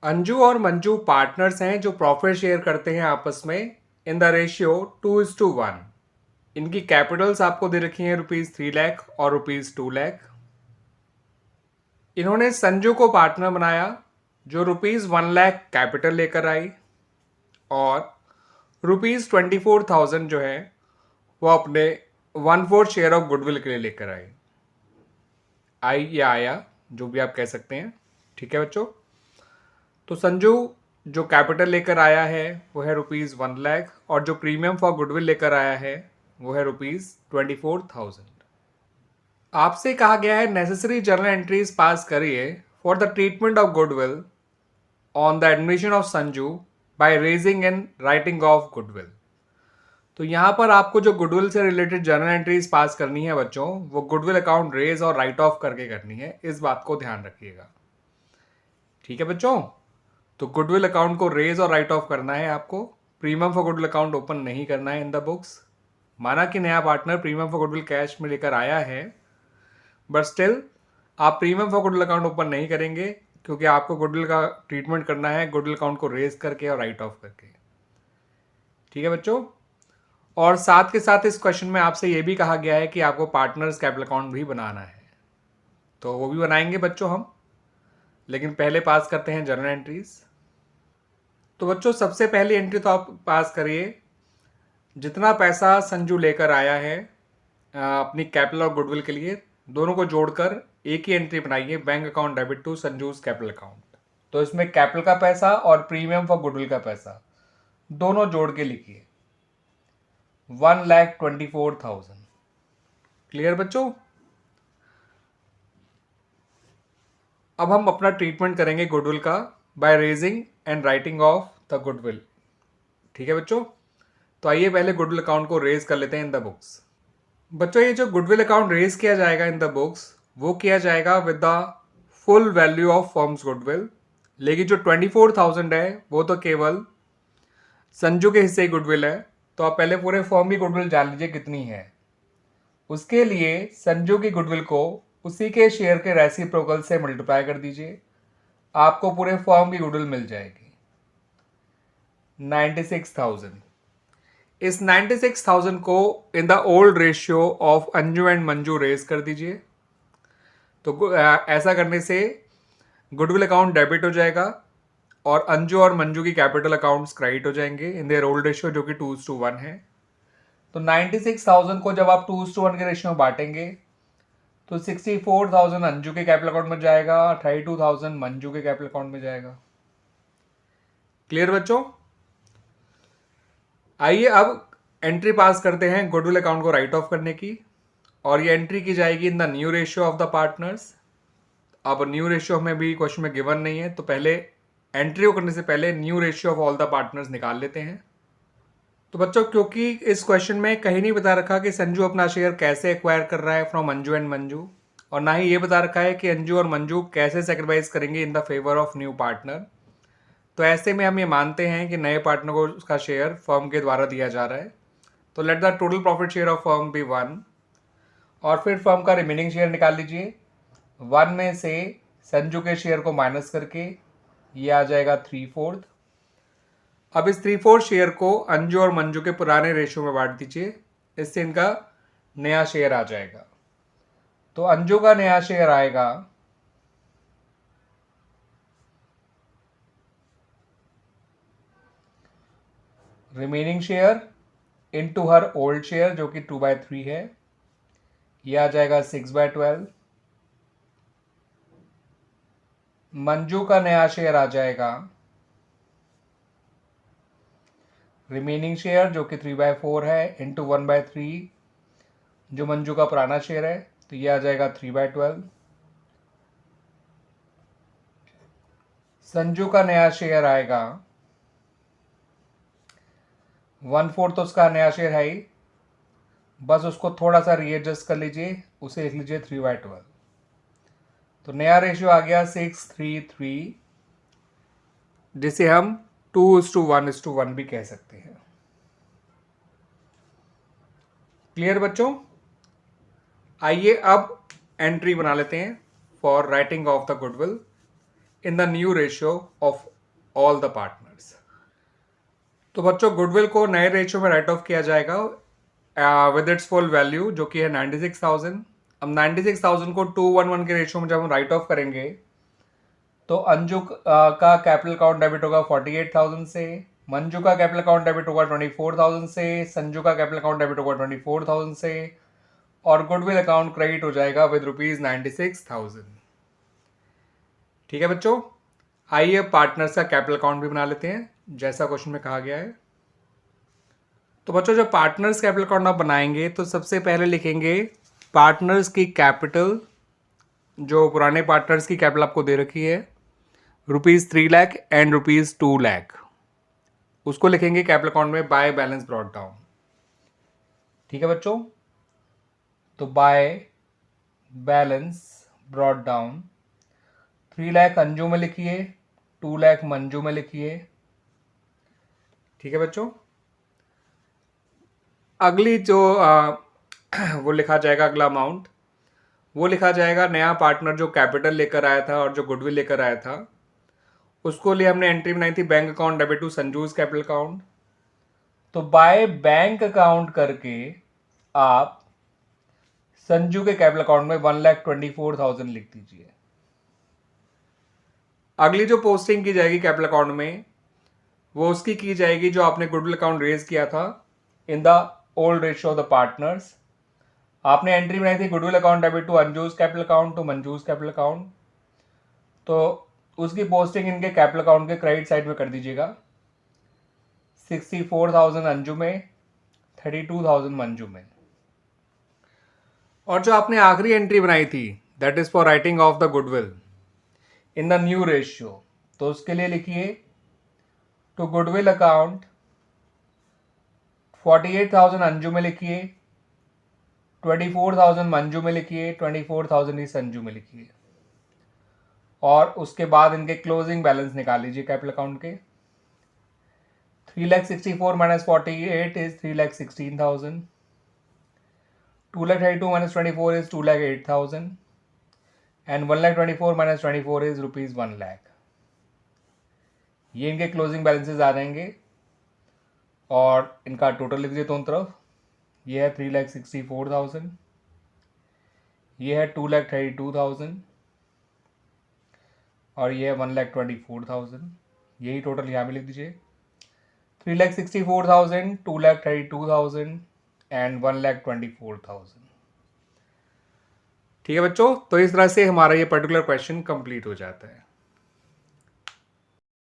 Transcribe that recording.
अंजू और मंजू पार्टनर्स हैं जो प्रॉफिट शेयर करते हैं आपस में इन द रेशियो 2:1। इनकी कैपिटल्स आपको दे रखी हैं ₹3 लाख और ₹2 लाख। इन्होंने संजू को पार्टनर बनाया जो ₹1 लाख कैपिटल लेकर आई और ₹24,000 जो है वो अपने 1/4 शेयर ऑफ गुडविल के लिए लेकर आई। आई या आया, जो भी आप कह सकते हैं। ठीक है बच्चों, तो संजू जो कैपिटल लेकर आया है वो है ₹1 लाख और जो प्रीमियम फॉर गुडविल लेकर आया है वो है ₹24,000। आपसे कहा गया है नेसेसरी जर्नल एंट्रीज पास करिए for the treatment of goodwill on the admission of Sanju by raising and writing of goodwill. तो यहाँ पर आपको जो गुडविल से रिलेटेड जर्नल एंट्रीज पास करनी है बच्चों, वो गुडविल अकाउंट रेज और राइट ऑफ करके करनी है। इस बात को ध्यान रखिएगा। ठीक है बच्चों, तो गुडविल अकाउंट को रेज और राइट ऑफ करना है आपको। Premium for goodwill account open नहीं करना है इन द बुक्स। माना कि नया partner premium for goodwill cash में लेकर आया है, बट स्टिल आप premium for goodwill account open नहीं करेंगे क्योंकि आपको गुडविल का ट्रीटमेंट करना है गुडविल अकाउंट को रेज करके और राइट ऑफ करके। ठीक है बच्चों, और साथ के साथ इस क्वेश्चन में आपसे ये भी कहा गया है कि आपको पार्टनर्स कैपिटल अकाउंट भी बनाना है, तो वो भी बनाएंगे बच्चों हम, लेकिन पहले पास करते हैं जर्नल एंट्रीज। तो बच्चों सबसे पहली एंट्री तो आप पास करिए, जितना पैसा संजू लेकर आया है अपनी कैपिटल और गुडविल के लिए, दोनों को जोड़कर एक ही एंट्री बनाइए, bank account debit to Sanju's capital account. तो इसमें कैपिटल का पैसा और प्रीमियम फॉर गुडविल का पैसा दोनों जोड़ के लिखिए, 1,24,000। क्लियर बच्चों? अब हम अपना ट्रीटमेंट करेंगे गुडविल का by raising and writing of the goodwill. ठीक है बच्चों, तो आइए पहले गुडविल अकाउंट को रेज कर लेते हैं इन द बुक्स। बच्चों ये जो गुडविल अकाउंट रेज किया जाएगा इन द बुक्स, वो किया जाएगा with the full value of firms goodwill. लेकिन जो 24,000 है वो तो केवल संजू के हिस्से की गुडविल है, तो आप पहले पूरे फर्म की गुडविल जान लीजिए कितनी है। उसके लिए संजू की गुडविल को उसी के शेयर के रेसिप्रोकल से मल्टीप्लाई कर दीजिए, आपको पूरे फर्म की गुडविल मिल जाएगी 96,000। इस 96,000 को in the old ratio of Anju and Manju raise कर दीजिए। तो ऐसा करने से गुडविल अकाउंट डेबिट हो जाएगा और अंजू और मंजू की कैपिटल अकाउंट्स क्रेडिट हो जाएंगे इन देयर ओल्ड रेशियो, जो कि 2:1 है। तो 96,000 को जब आप 2:1 के रेशियो में बांटेंगे तो 64,000 अंजू के कैपिटल अकाउंट में जाएगा, 32,000 मंजू के कैपिटल अकाउंट में जाएगा। क्लियर बच्चों? आइए अब एंट्री पास करते हैं गुडविल अकाउंट को राइट ऑफ करने की, और ये एंट्री की जाएगी in the new ratio of the partners. अब न्यू रेशियो हमें भी क्वेश्चन में गिवन नहीं है, तो पहले एंट्री को करने से पहले new ratio of all the partners निकाल लेते हैं। तो बच्चों क्योंकि इस क्वेश्चन में कहीं नहीं बता रखा कि संजू अपना शेयर कैसे एक्वायर कर रहा है फ्रॉम अंजू एंड मंजू, और ना ही ये बता रखा है कि अंजू और मंजू कैसे सेक्रीफाइस करेंगे in the favour of new partner, तो ऐसे में हम ये मानते हैं कि नए पार्टनर को उसका शेयर फर्म के द्वारा दिया जा रहा है। तो let the total profit share of firm be 1, और फिर फर्म का रिमेनिंग शेयर निकाल लीजिए। 1 में से संजू के शेयर को माइनस करके ये आ जाएगा 3/4। अब इस 3/4 शेयर को अंजू और मंजू के पुराने रेशियो में बांट दीजिए, इससे इनका नया शेयर आ जाएगा। तो अंजू का नया शेयर आएगा remaining share into her old share जो कि 2/3 है, यह आ जाएगा 6/12। मंजू का नया शेयर आ जाएगा रिमेनिंग शेयर जो कि 3/4 है इंटू 1/3 जो मंजू का पुराना शेयर है, तो ये आ जाएगा 3/12। संजू का नया शेयर आएगा 1/4, तो उसका नया शेयर है ही, बस उसको थोड़ा सा रीएडजस्ट कर लीजिए, उसे लिख लीजिए 3/12। तो नया रेशियो आ गया 6:3:3, जिसे हम 2:1:1 भी कह सकते हैं। क्लियर बच्चों? आइए अब एंट्री बना लेते हैं for writing of the goodwill in the new ratio of all the partners. तो बच्चों गुडविल को नए रेशियो में राइट ऑफ किया जाएगा विद इट्स फुल वैल्यू जो कि है 96,000। अब 96,000 को 211 के रेशियो में जब हम राइट ऑफ करेंगे तो अंजू का कैपिटल अकाउंट डेबिट होगा 48,000 से, मंजू का कैपिटल अकाउंट डेबिट होगा 24,000 से, संजू का कैपिटल अकाउंट डेबिट होगा 24,000 से, और गुडविल अकाउंट क्रेडिट हो जाएगा विद ₹96,000। ठीक है बच्चों, आइए पार्टनर्स का कैपिटल अकाउंट भी बना लेते हैं जैसा क्वेश्चन में कहा गया है। तो बच्चों जब पार्टनर्स कैपिटल अकाउंट आप बनाएंगे तो सबसे पहले लिखेंगे पार्टनर्स की कैपिटल, जो पुराने पार्टनर्स की कैपिटल आपको दे रखी है ₹3 लाख एंड ₹2 लाख, उसको लिखेंगे कैपिटल अकाउंट में बाय बैलेंस ब्रॉट डाउन। ठीक है बच्चों, तो by balance brought down 3 lakh Anju में लिखिए, 2 लाख मंजू में लिखिए। ठीक है बच्चों, अगली जो वो लिखा जाएगा, अगला अमाउंट वो लिखा जाएगा नया पार्टनर जो कैपिटल लेकर आया था और जो गुडविल लेकर आया था, उसको लिए हमने एंट्री बनाई थी bank account debit to Sanju's capital account. तो बाय बैंक अकाउंट करके आप संजू के कैपिटल अकाउंट में 1,24,000 लिख दीजिए। अगली जो पोस्टिंग की जाएगी कैपिटल अकाउंट में वो उसकी की जाएगी जो आपने गुडविल अकाउंट रेज किया था in the old ratio of the partners. आपने एंट्री बनाई थी goodwill account debit to Anju's capital account to Manju's capital account, तो उसकी पोस्टिंग इनके कैपिटल अकाउंट के क्रेडिट साइड में कर दीजिएगा। 64,000 अंजू में, 32,000 मंजू में। और जो आपने आखिरी एंट्री बनाई थी that is for writing of the goodwill in the new ratio, तो उसके लिए लिखिए टू गुडविल अकाउंट 48,000 अंजू में लिखिए, 24,000 मंजू में लिखिए, 24,000 ही संजू में लिखिए, और उसके बाद इनके क्लोजिंग बैलेंस निकाल लीजिए कैपिटल अकाउंट के। 3,64,000 minus 48 is 3,16,000. 2,32,000 minus 24 is 2,08,000, and 1,24,000 minus 24 is rupees 1 lakh. ये इनके क्लोजिंग बैलेंसेस आ जाएंगे और इनका टोटल लिख दिए दोनों तरफ। ये है 3,64,000, ये है 2,32,000 और ये है 1,24,000। यही टोटल यहाँ पे लिख दीजिए, 3,64,000, 2,32,000 एंड 1,24,000। ठीक है बच्चों, तो इस तरह से हमारा ये पर्टिकुलर क्वेश्चन कंप्लीट हो जाता है।